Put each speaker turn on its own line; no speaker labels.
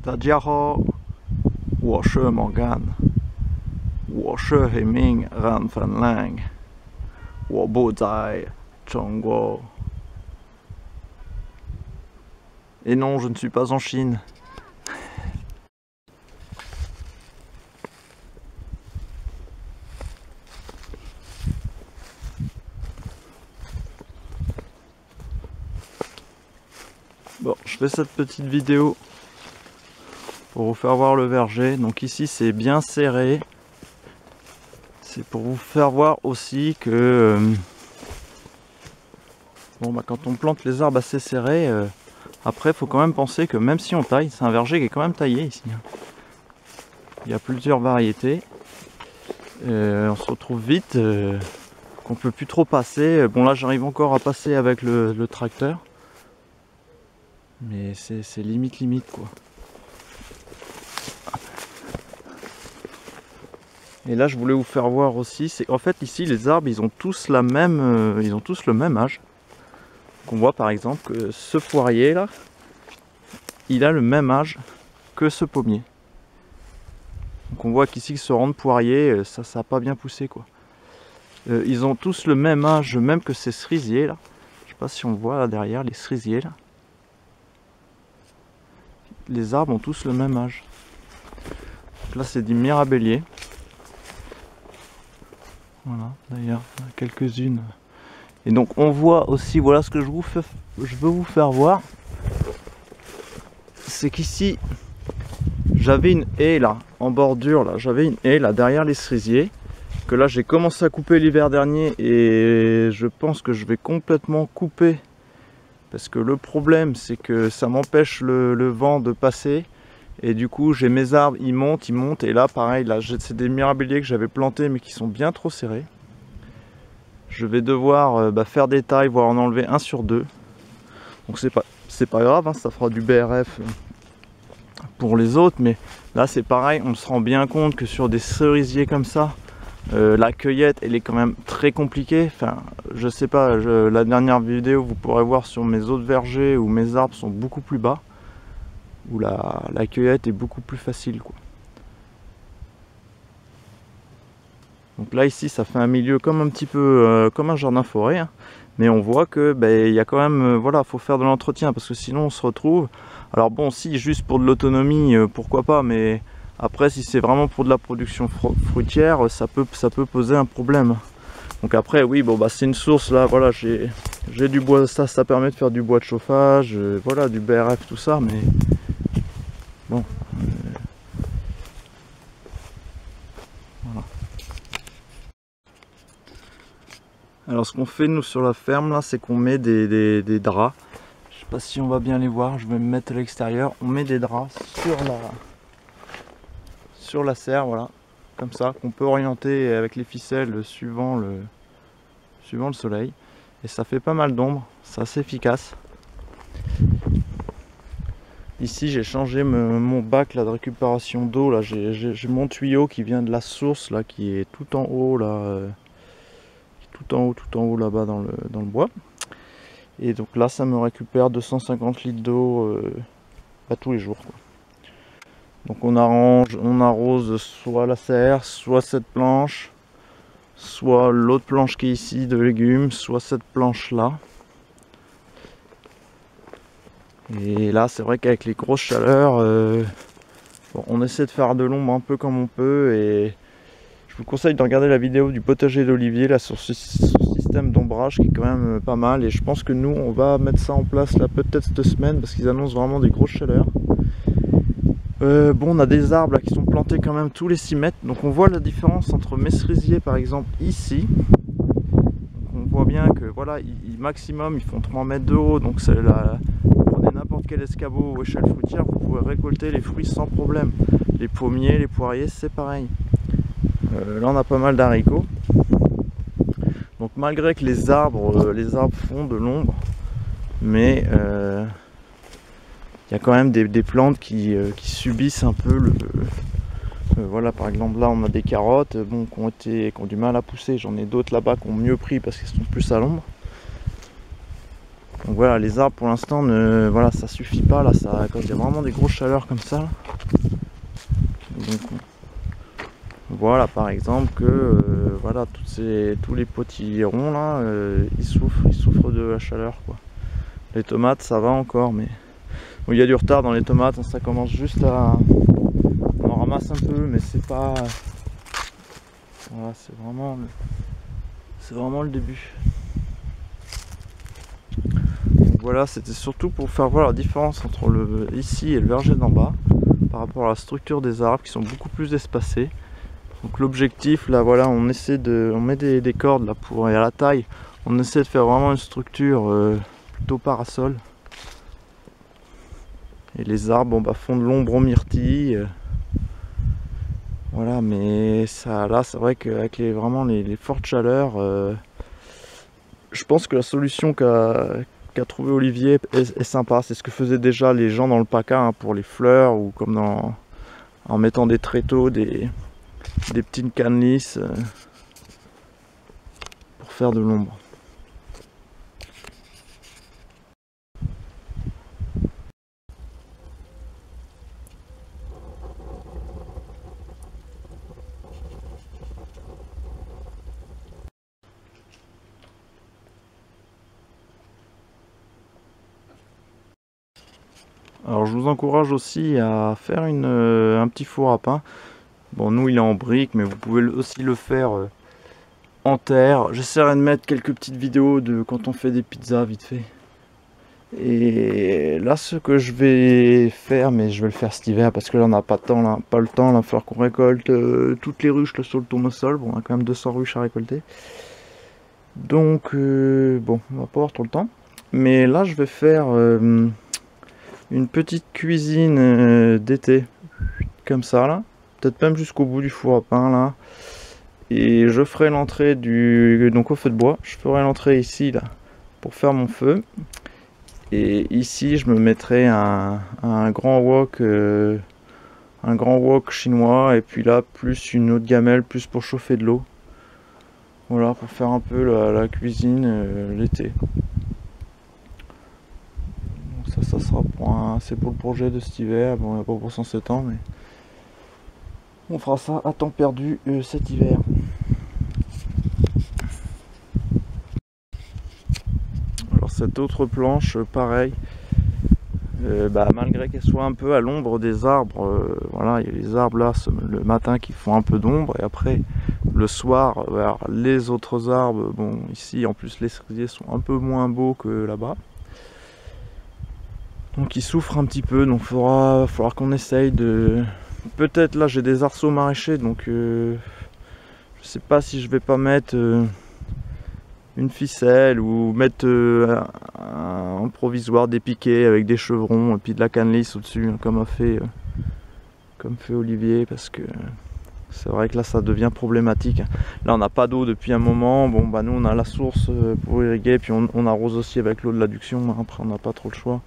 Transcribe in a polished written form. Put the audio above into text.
大家好，我是Morgan，我是一名人粉人，我不在中国。Et non, je ne suis pas en Chine. Bon, je fais cette petite vidéo pour vous faire voir le verger. Donc ici c'est bien serré. C'est pour vous faire voir aussi que bon, bah, quand on plante les arbres assez serrés, après il faut quand même penser que même si on taille, c'est un verger qui est quand même taillé ici. Il y a plusieurs variétés. On se retrouve vite qu'on peut plus trop passer. Bon là j'arrive encore à passer avec le tracteur. Mais c'est limite quoi. Et là je voulais vous faire voir aussi, c'est en fait ici les arbres ils ont tous la même, ils ont tous le même âge. Donc on voit par exemple que ce poirier là, il a le même âge que ce pommier. Donc on voit qu'ici ce rang de poirier, ça n'a pas bien poussé quoi. Ils ont tous le même âge, même que ces cerisiers là. Je sais pas si on voit là derrière les cerisiers là. Les arbres ont tous le même âge. Donc là c'est du mirabellier. Voilà, d'ailleurs, il y en a quelques-unes. Et donc on voit aussi, voilà ce que je veux vous faire voir. C'est qu'ici, j'avais une haie là, en bordure là, j'avais une haie là derrière les cerisiers. Que là j'ai commencé à couper l'hiver dernier et je pense que je vais complètement couper. Parce que le problème c'est que ça m'empêche le vent de passer. Et du coup j'ai mes arbres, ils montent et là pareil, là c'est des mirabelliers que j'avais plantés mais qui sont bien trop serrés. Je vais devoir faire des tailles, voire en enlever 1 sur 2. Donc c'est pas grave, hein, ça fera du BRF pour les autres, mais là c'est pareil, on se rend bien compte que sur des cerisiers comme ça, la cueillette elle est quand même très compliquée. Enfin je sais pas, la dernière vidéo vous pourrez voir sur mes autres vergers où mes arbres sont beaucoup plus bas, où la cueillette est beaucoup plus facile quoi. Donc là ici ça fait un milieu comme un petit peu comme un jardin forêt, hein. Mais on voit que il y a quand même voilà, faut faire de l'entretien parce que sinon on se retrouve. Alors bon, si juste pour de l'autonomie pourquoi pas, mais après si c'est vraiment pour de la production fruitière ça peut poser un problème. Donc après oui bon bah c'est une source là, voilà, j'ai du bois, ça permet de faire du bois de chauffage, voilà, du BRF tout ça, mais bon voilà. Alors ce qu'on fait nous sur la ferme là, c'est qu'on met des draps. Je sais pas si on va bien les voir, je vais me mettre à l'extérieur. On met des draps sur la serre, voilà, comme ça, qu'on peut orienter avec les ficelles suivant le soleil. Et ça fait pas mal d'ombre, c'est assez efficace. Ici j'ai changé mon bac là, de récupération d'eau, là j'ai mon tuyau qui vient de la source là, qui est tout en haut là. Tout en haut là-bas dans le bois. Et donc là ça me récupère 250 litres d'eau à tous les jours quoi. Donc on arrose soit la serre, soit cette planche, soit l'autre planche qui est ici de légumes, soit cette planche là. Et là c'est vrai qu'avec les grosses chaleurs, bon, on essaie de faire de l'ombre un peu comme on peut. Et je vous conseille de regarder la vidéo du potager d'Olivier là sur ce système d'ombrage qui est quand même pas mal. Et je pense que nous on va mettre ça en place là peut-être cette semaine parce qu'ils annoncent vraiment des grosses chaleurs. Bon, on a des arbres là, qui sont plantés quand même tous les 6 mètres. Donc on voit la différence entre mes cerisiers par exemple ici. Donc on voit bien que voilà, maximum ils font 3 mètres de haut. Donc c'est là, prenez n'importe quel escabeau ou échelle fruitière, vous pouvez récolter les fruits sans problème. Les pommiers, les poiriers, c'est pareil. Là on a pas mal d'haricots. Donc malgré que les arbres font de l'ombre, mais il y a quand même des plantes qui subissent un peu le... voilà, par exemple là on a des carottes bon, qui ont du mal à pousser. J'en ai d'autres là-bas qui ont mieux pris parce qu'elles sont plus à l'ombre. Donc voilà, les arbres pour l'instant, voilà, ça suffit pas là, ça, quand il y a vraiment des grosses chaleurs comme ça. Donc, voilà par exemple que voilà, tous les potirons là, ils souffrent de la chaleur quoi. Les tomates ça va encore, mais bon, il y a du retard dans les tomates, hein, ça commence juste à... On en ramasse un peu, mais c'est pas... Voilà, c'est vraiment le début. Donc voilà, c'était surtout pour faire voir la différence entre le ici et le verger d'en bas par rapport à la structure des arbres qui sont beaucoup plus espacés. Donc l'objectif là, voilà, on met des cordes là pour, et à la taille, on essaie de faire vraiment une structure plutôt parasol. Et les arbres, bon, bah, font de l'ombre aux myrtilles. Voilà, mais ça, là, c'est vrai qu'avec vraiment les fortes chaleurs, je pense que la solution qu'a trouvé Olivier est sympa. C'est ce que faisaient déjà les gens dans le PACA hein, pour les fleurs, ou comme en mettant des tréteaux, des petites cannes lisses pour faire de l'ombre. Alors je vous encourage aussi à faire un petit four à pain. Bon, nous il est en brique, mais vous pouvez aussi le faire en terre. J'essaierai de mettre quelques petites vidéos de quand on fait des pizzas vite fait. Et là ce que je vais faire, mais je vais le faire cet hiver parce que là on n'a pas le temps, là, il va falloir qu'on récolte toutes les ruches là, sur le tournesol. Bon, on a quand même 200 ruches à récolter. Donc bon, on va pas avoir trop le temps. Mais là je vais faire une petite cuisine d'été, comme ça là, peut-être même jusqu'au bout du four à pain là. Et je ferai l'entrée donc au feu de bois, je ferai l'entrée ici là pour faire mon feu. Et ici je me mettrai un grand wok chinois, et puis là plus une autre gamelle plus pour chauffer de l'eau. Voilà, pour faire un peu la cuisine l'été. Ça sera c'est pour le projet de cet hiver. Bon, il n'y a pas pour 107 ans, mais on fera ça à temps perdu cet hiver. Alors cette autre planche, pareil, malgré qu'elle soit un peu à l'ombre des arbres, voilà, il y a les arbres là le matin qui font un peu d'ombre, et après le soir, les autres arbres, bon ici en plus les cerisiers sont un peu moins beaux que là-bas. Donc il souffre un petit peu, donc il va falloir qu'on essaye de... Peut-être là j'ai des arceaux maraîchers, donc je sais pas si je vais pas mettre une ficelle ou mettre un provisoire des piquets avec des chevrons et puis de la canne lisse au-dessus, hein, comme fait Olivier, parce que c'est vrai que là ça devient problématique. Là on n'a pas d'eau depuis un moment, bon bah nous on a la source pour irriguer, puis on arrose aussi avec l'eau de l'adduction, après on n'a pas trop le choix.